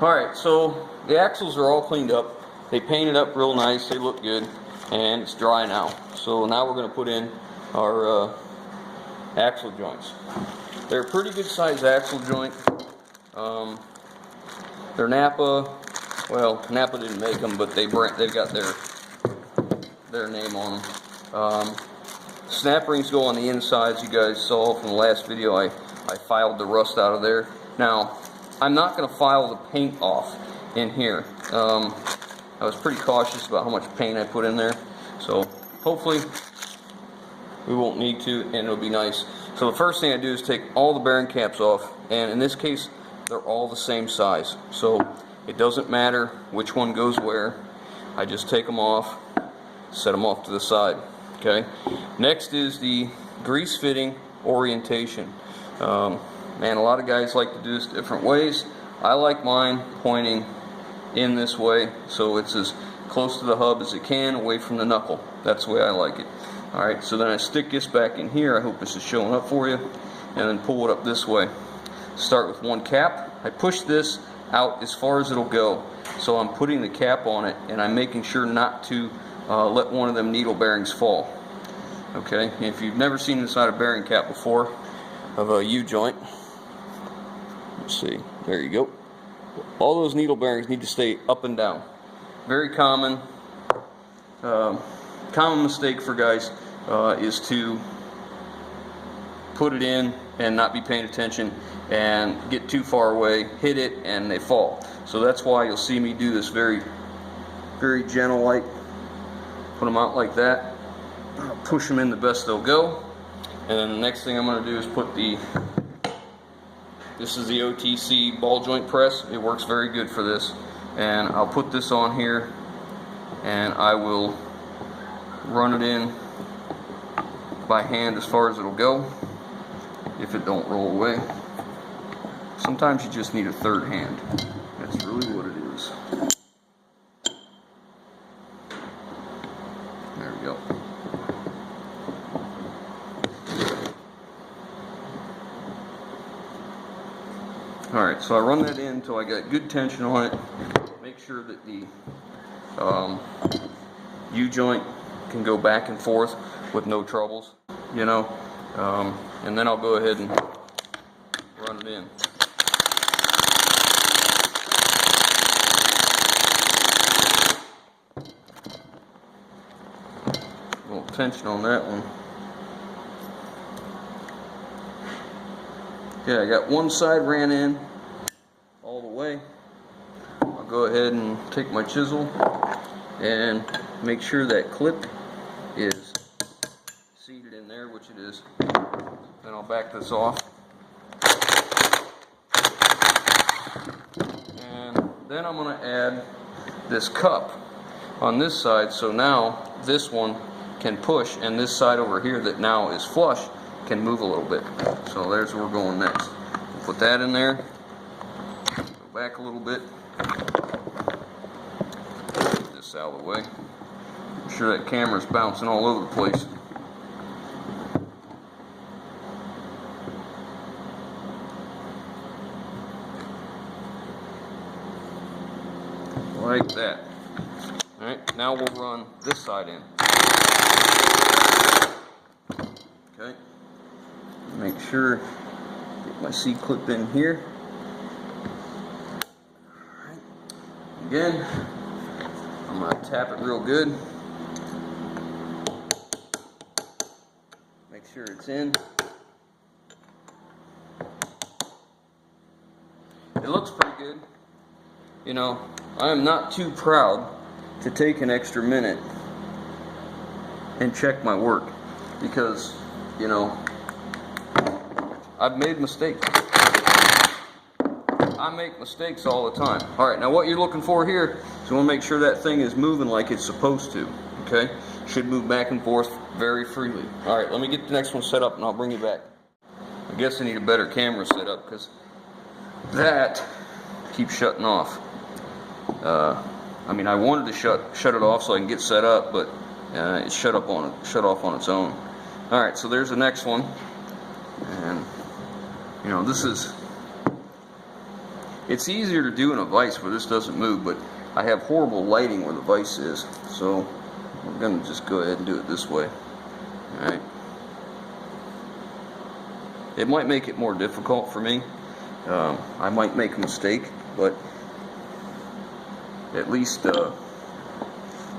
Alright, so the axles are all cleaned up. They painted up real nice, they look good, and it's dry now. So now we're going to put in our axle joints. They're a pretty good size axle joint. They're Napa. Well, Napa didn't make them, but they've got their name on them. Snap rings go on the insides. You guys saw from the last video I filed the rust out of there. Now, I'm not going to file the paint off in here. I was pretty cautious about how much paint I put in there, so hopefully we won't need to, and it'll be nice. So the first thing I do is take all the bearing caps off, and in this case they're all the same size, so it doesn't matter which one goes where. I just take them off, set them off to the side. Okay. Next is the grease fitting orientation. Man, a lot of guys like to do this different ways. I like mine pointing in this way, so it's as close to the hub as it can, away from the knuckle. That's the way I like it. Alright, so then I stick this back in here. I hope this is showing up for you. And then pull it up this way. Start with one cap. I push this out as far as it'll go. So I'm putting the cap on it, and I'm making sure not to let one of them needle bearings fall. Okay, and if you've never seen inside a bearing cap before of a U-joint, let's see, there you go. All those needle bearings need to stay up and down. Very common mistake for guys is to put it in and not be paying attention and get too far away, hit it, and they fall. So that's why you'll see me do this very gentle, like put them out like that, push them in the best they'll go, and then the next thing I'm going to do is put this is the OTC ball joint press. It works very good for this, and I'll put this on here and I will run it in by hand as far as it'll go, if it don't roll away. Sometimes you just need a third hand. That's really what it is. There we go. Alright, so I run that in until I got good tension on it. Make sure that the U-joint can go back and forth with no troubles, you know, and then I'll go ahead and run it in. A little tension on that one. Okay, I got one side ran in all the way. I'll go ahead and take my chisel and make sure that clip is seated in there, which it is. Then I'll back this off. And then I'm going to add this cup on this side, so now this one can push, and this side over here that now is flush can move a little bit. So there's where we're going next. We'll put that in there, go back a little bit, get this out of the way. Make sure that camera's bouncing all over the place. Like that. Alright, now we'll run this side in. Okay. Make sure, get my C-clip in here. Alright. Again, I'm going to tap it real good. Make sure it's in. It looks pretty good. You know, I am not too proud to take an extra minute and check my work, because, you know, I've made mistakes. I make mistakes all the time. Alright, now what you're looking for here is you want to make sure that thing is moving like it's supposed to. Okay? Should move back and forth very freely. Alright, let me get the next one set up and I'll bring you back. I guess I need a better camera set up, because that keeps shutting off. I mean, I wanted to shut it off so I can get set up, but it shut off on its own. Alright, so there's the next one. And, you know, this is It's easier to do in a vise where this doesn't move, but I have horrible lighting where the vise is, so we're going to just go ahead and do it this way. Alright. It might make it more difficult for me. I might make a mistake, but at least you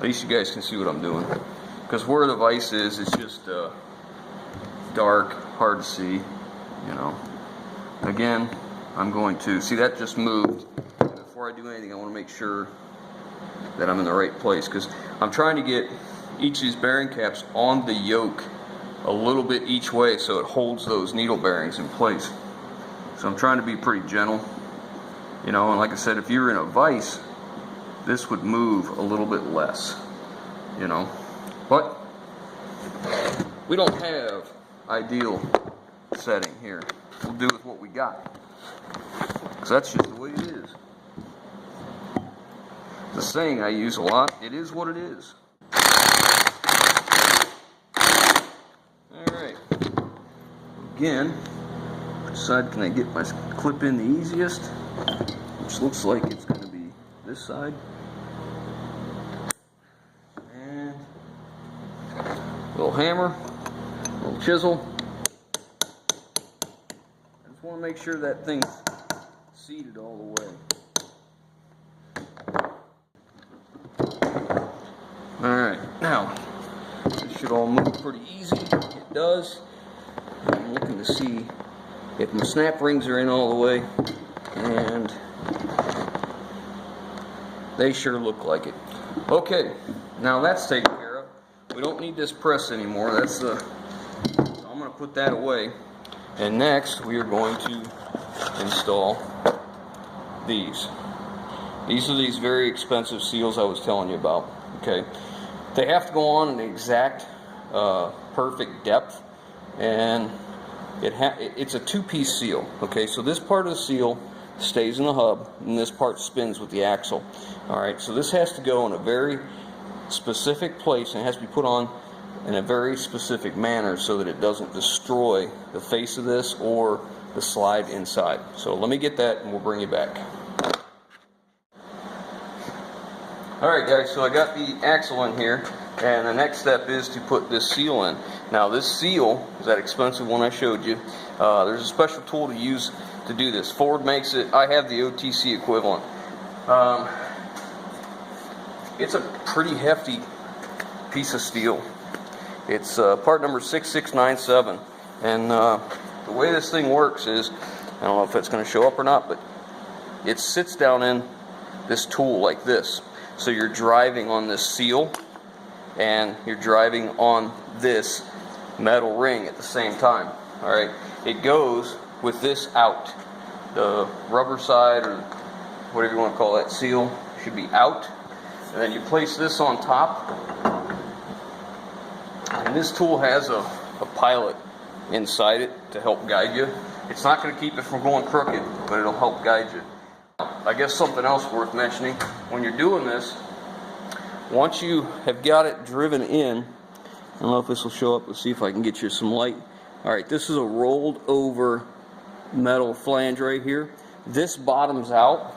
guys can see what I'm doing. Because where the vise is, it's just dark, hard to see, you know. Again, I'm going to, see that just moved. Before I do anything, I want to make sure that I'm in the right place, because I'm trying to get each of these bearing caps on the yoke a little bit each way so it holds those needle bearings in place. So I'm trying to be pretty gentle, you know, and like I said, if you're in a vise, this would move a little bit less, you know. But we don't have ideal setting here. We'll do with what we got, because that's just the way it is. The saying I use a lot, it is what it is. Alright. Again, which side can I get my clip in the easiest? Which looks like it's going to be this side. And a little hammer, a little chisel. I just want to make sure that thing's seated all the way. Alright, now, this should all move pretty easy. It does. I'm looking to see if my snap rings are in all the way, and they sure look like it. Okay, now that's taken care of. We don't need this press anymore. That's so I'm going to put that away. And next, we are going to install these. These are these very expensive seals I was telling you about. Okay, they have to go on an exact perfect depth, and it's a two-piece seal. Okay, so this part of the seal stays in the hub, and this part spins with the axle. Alright, so this has to go in a very specific place, and it has to be put on in a very specific manner so that it doesn't destroy the face of this or the slide inside. So let me get that and we'll bring you back. Alright guys, so I got the axle in here, and the next step is to put this seal in. Now this seal is that expensive one I showed you. There's a special tool to use to do this. Ford makes it. I have the OTC equivalent. It's a pretty hefty piece of steel. It's part number 6697, and the way this thing works is, I don't know if it's going to show up or not, but it sits down in this tool like this. So you're driving on this seal and you're driving on this metal ring at the same time. Alright, it goes with this out. The rubber side, or whatever you want to call that seal, should be out. And then you place this on top. And this tool has a pilot inside it to help guide you. It's not going to keep it from going crooked, but it'll help guide you. I guess something else worth mentioning, when you're doing this, once you have got it driven in, I don't know if this will show up, let's see if I can get you some light. Alright, this is a rolled over metal flange right here. This bottoms out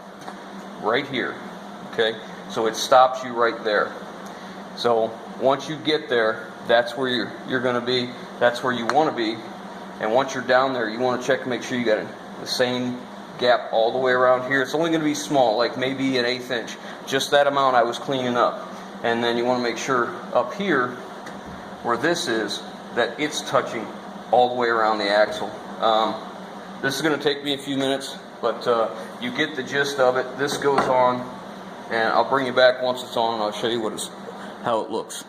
right here, okay? So it stops you right there. So once you get there, that's where you're going to be, that's where you want to be, and once you're down there, you want to check to make sure you got the same gap all the way around here. It's only going to be small, like maybe an 1/8 inch, just that amount I was cleaning up. And then you want to make sure up here where this is, that it's touching all the way around the axle. This is going to take me a few minutes, but you get the gist of it. This goes on, and I'll bring you back once it's on and I'll show you how it looks.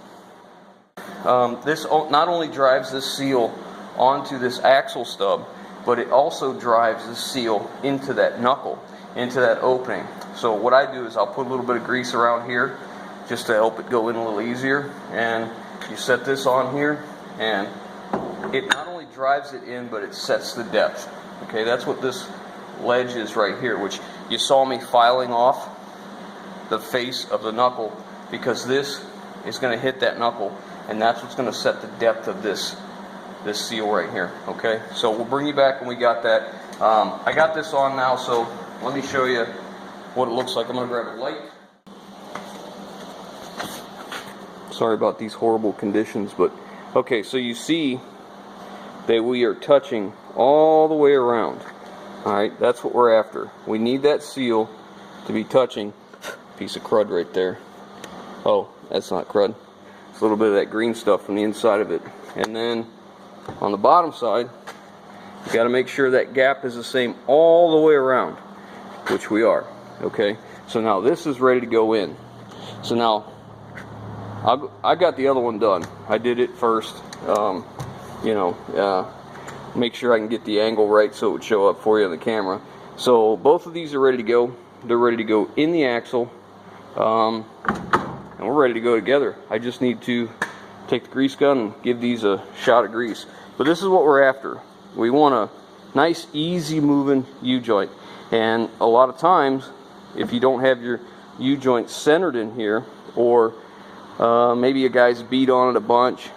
This not only drives this seal onto this axle stub, but it also drives the seal into that knuckle, into that opening. So what I do is I'll put a little bit of grease around here just to help it go in a little easier, and you set this on here, and it not only drives it in, but it sets the depth. Okay, that's what this ledge is right here, which you saw me filing off the face of the knuckle, because this is going to hit that knuckle, and that's what's going to set the depth of this seal right here. Okay, so we'll bring you back when we got that. I got this on now, so let me show you what it looks like. I'm going to grab a light. Sorry about these horrible conditions, but okay, so you see that we are touching all the way around. Alright, that's what we're after. We need that seal to be touching. Piece of crud right there. Oh, that's not crud. It's a little bit of that green stuff from the inside of it. And then on the bottom side, you got to make sure that gap is the same all the way around, which we are. Okay, so now this is ready to go in. So now I got the other one done. I did it first. Make sure I can get the angle right so it would show up for you on the camera. So both of these are ready to go. They're ready to go in the axle, and we're ready to go together. I just need to take the grease gun and give these a shot of grease. But this is what we're after. We want a nice, easy moving U-joint. And a lot of times, if you don't have your U-joint centered in here, or maybe a guy's beat on it a bunch,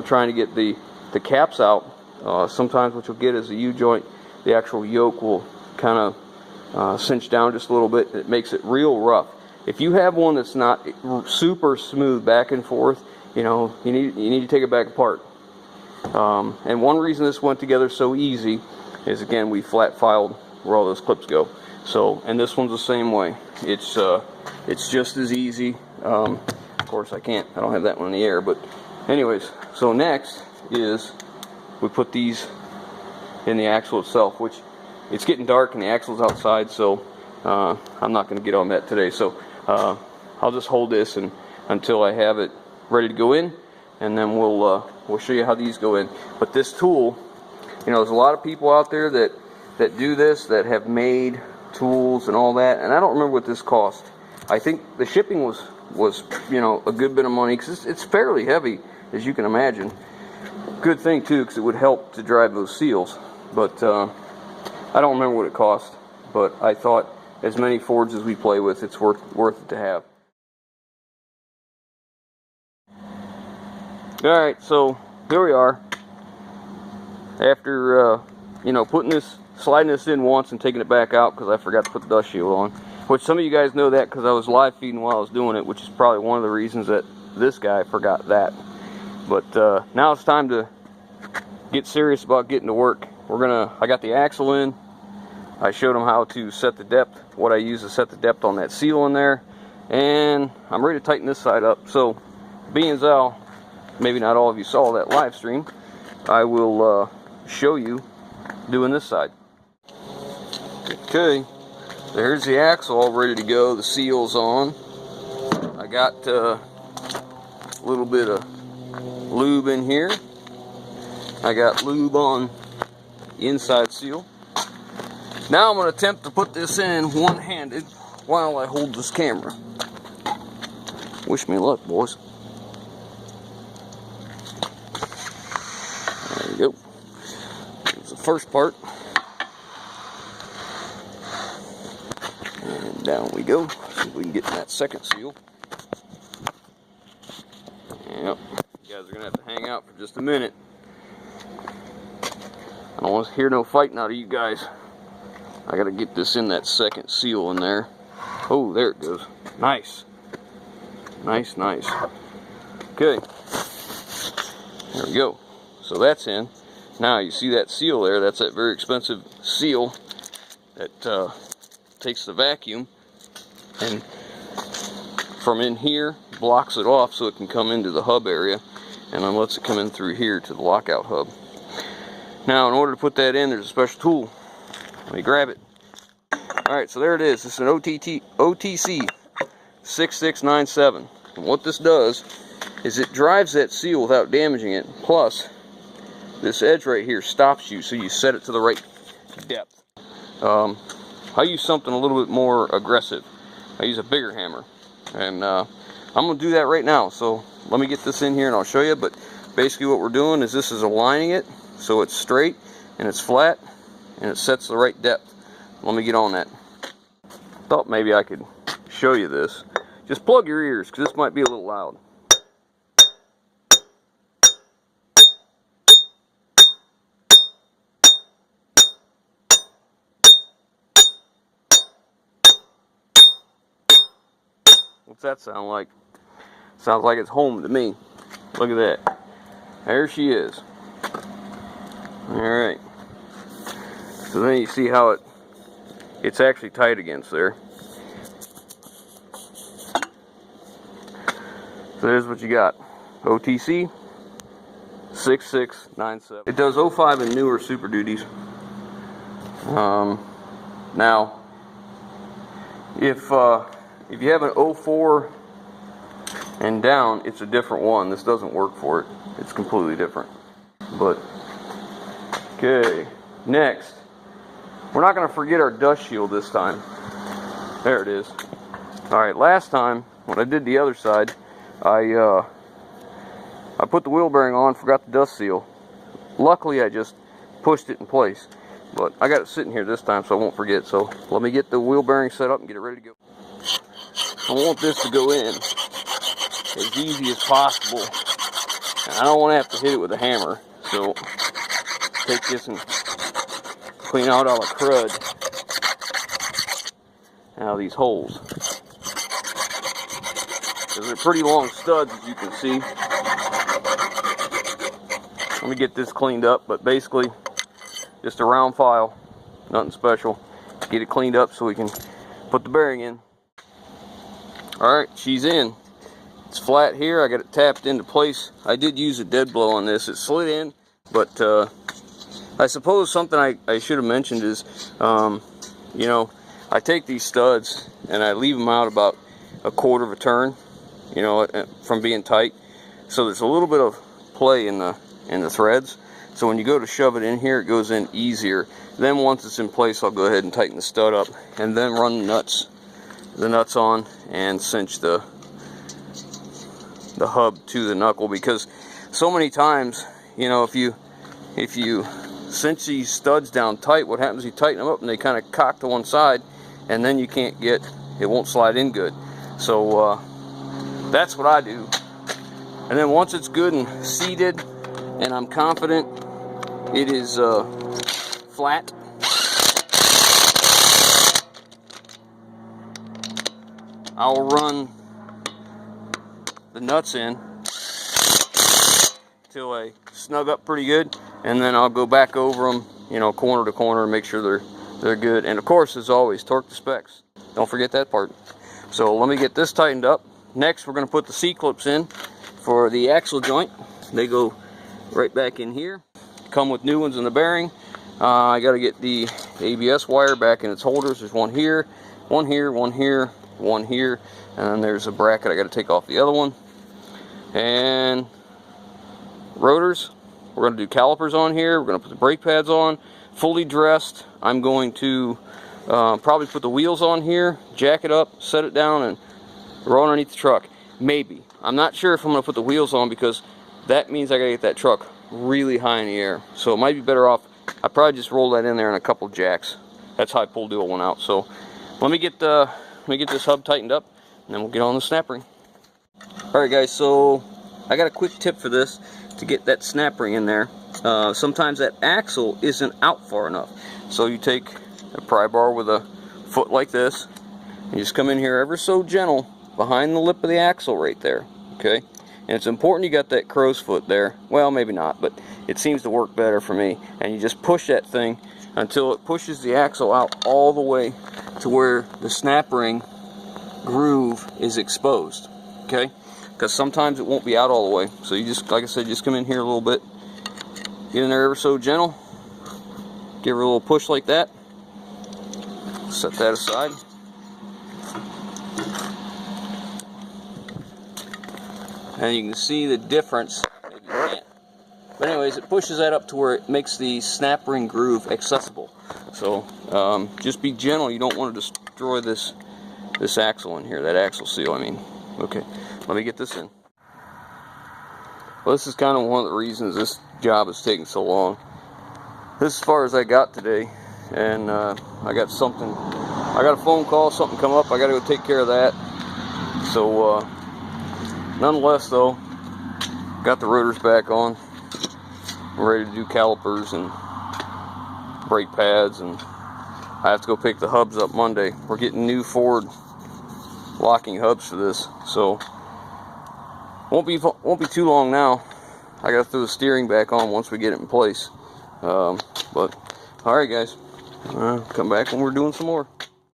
trying to get the caps out, sometimes what you'll get is a U-joint, the actual yoke will kind of cinch down just a little bit. It makes it real rough. If you have one that's not super smooth back and forth, you need to take it back apart. And one reason this went together so easy is, again, we flat filed where all those clips go. So, and this one's the same way. It's just as easy. Of course, I don't have that one in the air, but anyways. So next is we put these in the axle itself, which it's getting dark and the axle's outside, so I'm not going to get on that today. So I'll just hold this until I have it ready to go in, and then we'll show you how these go in. But this tool, there's a lot of people out there that do this, that have made tools and all that, and I don't remember what this cost. I think the shipping was a good bit of money, because it's fairly heavy, as you can imagine. Good thing too, because it would help to drive those seals. But I don't remember what it cost, but I thought, as many Fords as we play with, it's worth it to have. Alright, so here we are. After sliding this in once and taking it back out because I forgot to put the dust shield on. Which some of you guys know that because I was live feeding while I was doing it, which is probably one of the reasons that this guy forgot that. But now it's time to get serious about getting to work. I got the axle in. I showed them how to set the depth, what I use to set the depth on that seal in there, and I'm ready to tighten this side up. So, being as how maybe not all of you saw that live stream, I will show you doing this side. Okay, so here's the axle all ready to go. The seal's on. I got a little bit of lube in here. I got lube on the inside seal. Now I'm going to attempt to put this in one-handed while I hold this camera. Wish me luck, boys. There we go. Here's the first part. And down we go. See if we can get in that second seal. Yep. You guys are going to have to hang out for just a minute. I don't want to hear no fighting out of you guys. I got to get this in that second seal in there. Oh, there it goes. Nice. Nice, nice. Okay. There we go. So that's in. Now you see that seal there. That's that very expensive seal that takes the vacuum and from in here blocks it off so it can come into the hub area, and then lets it come in through here to the lockout hub. Now in order to put that in, there's a special tool. Let me grab it. Alright, so there it is. It's an OTC 6697. And what this does is it drives that seal without damaging it. Plus, this edge right here stops you, so you set it to the right depth. I use something a little bit more aggressive. I use a bigger hammer. And I'm going to do that right now. So let me get this in here and I'll show you. But basically what we're doing is this is aligning it so it's straight and it's flat and it sets the right depth. Let me get on that. Thought maybe I could show you this. Just plug your ears because this might be a little loud. What's that sound like? Sounds like it's home to me. Look at that. There she is. Alright. So then you see how it's actually tight against there. So there's what you got. OTC 6697. It does 05 and newer Super Duties. Now, if you have an 04 and down, it's a different one. This doesn't work for it. It's completely different. But okay, next, we're not going to forget our dust shield this time. There it is. All right, last time when I did the other side, I put the wheel bearing on, forgot the dust seal. Luckily, I just pushed it in place. But I got it sitting here this time, so I won't forget. So let me get the wheel bearing set up and get it ready to go. I want this to go in as easy as possible. And I don't want to have to hit it with a hammer. So take this and clean out all the crud out of these holes. Because they're pretty long studs, as you can see. Let me get this cleaned up, but basically just a round file, nothing special. Get it cleaned up so we can put the bearing in. Alright, she's in. It's flat here. I got it tapped into place. I did use a dead blow on this. It slid in, but I suppose something I should have mentioned is, you know, I take these studs and I leave them out about a quarter of a turn, you know, from being tight. So there's a little bit of play in the threads. So when you go to shove it in here, it goes in easier. Then once it's in place, I'll go ahead and tighten the stud up and then run the nuts on and cinch the hub to the knuckle, because so many times, you know, if you cinch these studs down tight, what happens, you tighten them up and they kind of cock to one side, and then you can't get, it won't slide in good. So that's what I do. And then once it's good and seated and I'm confident it is flat, I'll run the nuts in till I snug up pretty good, and then I'll go back over them, you know, corner to corner, and make sure they're good. And of course, as always, torque to specs. Don't forget that part. So let me get this tightened up. Next, we're going to put the C-clips in for the axle joint. They go right back in here. Come with new ones in the bearing. I got to get the ABS wire back in its holders. There's one here, one here, one here, one here, and then there's a bracket I got to take off the other one. And rotors, we're going to do calipers on here. We're going to put the brake pads on, fully dressed. I'm going to probably put the wheels on here, jack it up, set it down, and roll underneath the truck. Maybe. I'm not sure if I'm going to put the wheels on, because that means I got to get that truck really high in the air. So it might be better off, I probably just roll that in there in a couple jacks. That's how I pulled the old one out. So let me get this hub tightened up, and then we'll get on the snap ring. Alright guys, so I got a quick tip for this to get that snap ring in there. Sometimes that axle isn't out far enough. So you take a pry bar with a foot like this, and you just come in here ever so gentle behind the lip of the axle right there, okay? And it's important you got that crow's foot there. Well, maybe not, but it seems to work better for me. And you just push that thing until it pushes the axle out all the way to where the snap ring groove is exposed, okay? Because sometimes it won't be out all the way. So you just, like I said, just come in here a little bit, get in there ever so gentle, give her a little push like that, set that aside. And you can see the difference. Maybe you can't. But anyways, it pushes that up to where it makes the snap ring groove accessible. So just be gentle. You don't want to destroy this axle in here, that axle seal, I mean. Okay, let me get this in. Well, this is kind of one of the reasons this job is taking so long. This is as far as I got today, and I got a phone call, something come up, I got to go take care of that. So nonetheless though, got the rotors back on. I'm ready to do calipers and brake pads, and I have to go pick the hubs up Monday. We're getting new Ford locking hubs for this, so won't be too long now. I gotta throw the steering back on once we get it in place. But all right, guys, come back when we're doing some more.